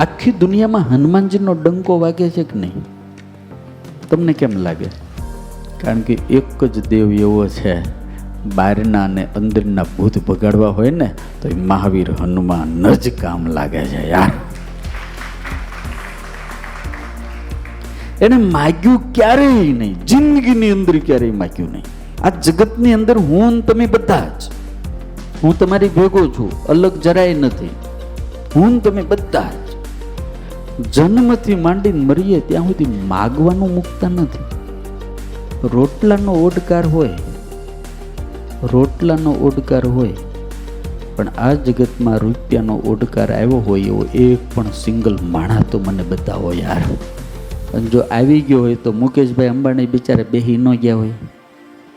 આખી દુનિયામાં હનુમાનજીનો ડંકો વાગે છે કે નહીં? તમને કેમ લાગે? કારણ કે એક જ દેવ એવો છે, બહારના અને અંદરના ભૂત ભગાડવા હોય ને તો એ મહાવીર હનુમાન જ કામ લાગે છે યાર. એને માગ્યું ક્યારેય નહીં, જિંદગીની અંદર ક્યારેય માગ્યું નહીં. આ જગતની અંદર હું તમે બધા જ, હું તમારી ભેગો છું, અલગ જરાય નથી. હું તમે બધા જ જન્મથી માંડીને મરીએ ત્યાં સુધી માગવાનું મુકતા નથી. રોટલાનો ઓડકાર હોય, રોટલાનો ઓડકાર હોય, પણ આ જગતમાં રૂપિયાનો ઓડકાર આવ્યો હોય એવો એક પણ સિંગલ માણા તો મને બતાવો યાર. અને જો આવી ગયો હોય તો મુકેશભાઈ અંબાણી બિચારા બેહી ન ગયા હોય.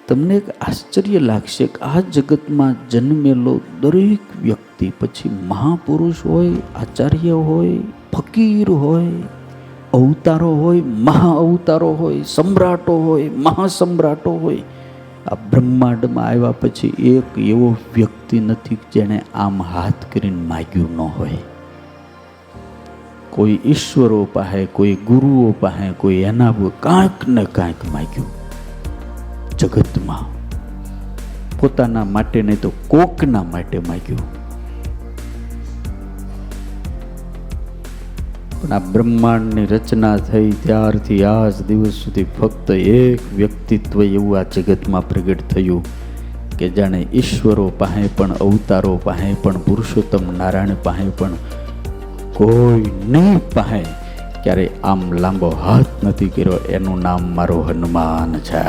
તમને એક આશ્ચર્ય લાગશે કે આ જગતમાં જન્મેલો દરેક વ્યક્તિ, પછી મહાપુરુષ હોય, આચાર્ય હોય, ફકીર હોય, અવતારો હોય, મહા અવતારો હોય, સમ્રાટો હોય, મહાસમ્રાટો હોય, આ બ્રહ્માંડમાં આવ્યા પછી એક એવો વ્યક્તિ નથી જેણે આમ હાથ કરીને માગ્યું ન હોય. કોઈ ઈશ્વરો પાસે, કોઈ ગુરુઓ પાસે, કોઈ એના કાંઈક ને કાંઈક માગ્યું. જગતમાં પોતાના માટે નહીં તો કોકના માટે માગ્યું. પણ આ બ્રહ્માંડની રચના થઈ ત્યારથી આજ દિવસ સુધી ફક્ત એક વ્યક્તિત્વ એવું આ જગતમાં પ્રગટ થયું કે જાણે ઈશ્વરો પાસે પણ, અવતારો પાસે પણ, પુરુષોત્તમ નારાયણ પાસે પણ કોઈની પાસે ક્યારે આમ લાંબો હાથ નથી કર્યો. એનું નામ મારો હનુમાન છે.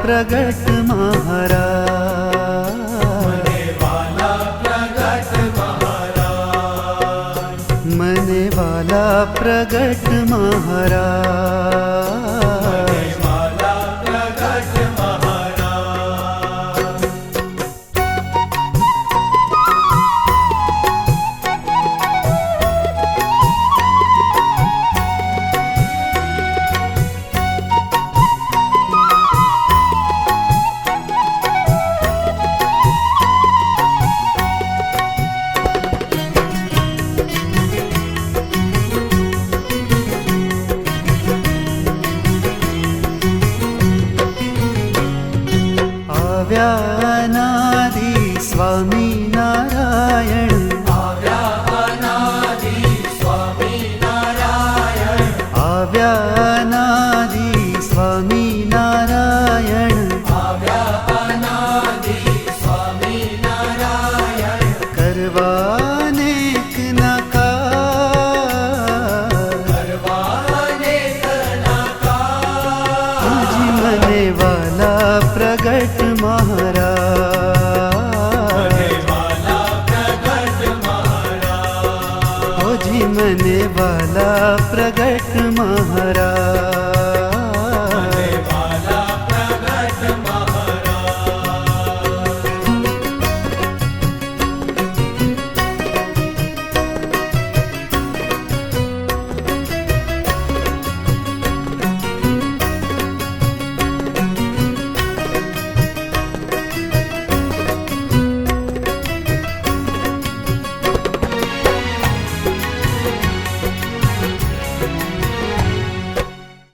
प्रगट महाराज, मने वाला प्रगट महाराज, मने वाला प्रगट महाराज, मने वाला प्रगट महाराज। अनादि स्वामी नारायण, अनादि स्वामी नारायण, अनादि स्वामी नारायण, अनादि स्वामी नारायण। करवाने करवाने तुझी मने वाला प्रगट महाराज, मने वाला प्रगट महाराज, हो जी मने वाला प्रगट महाराज।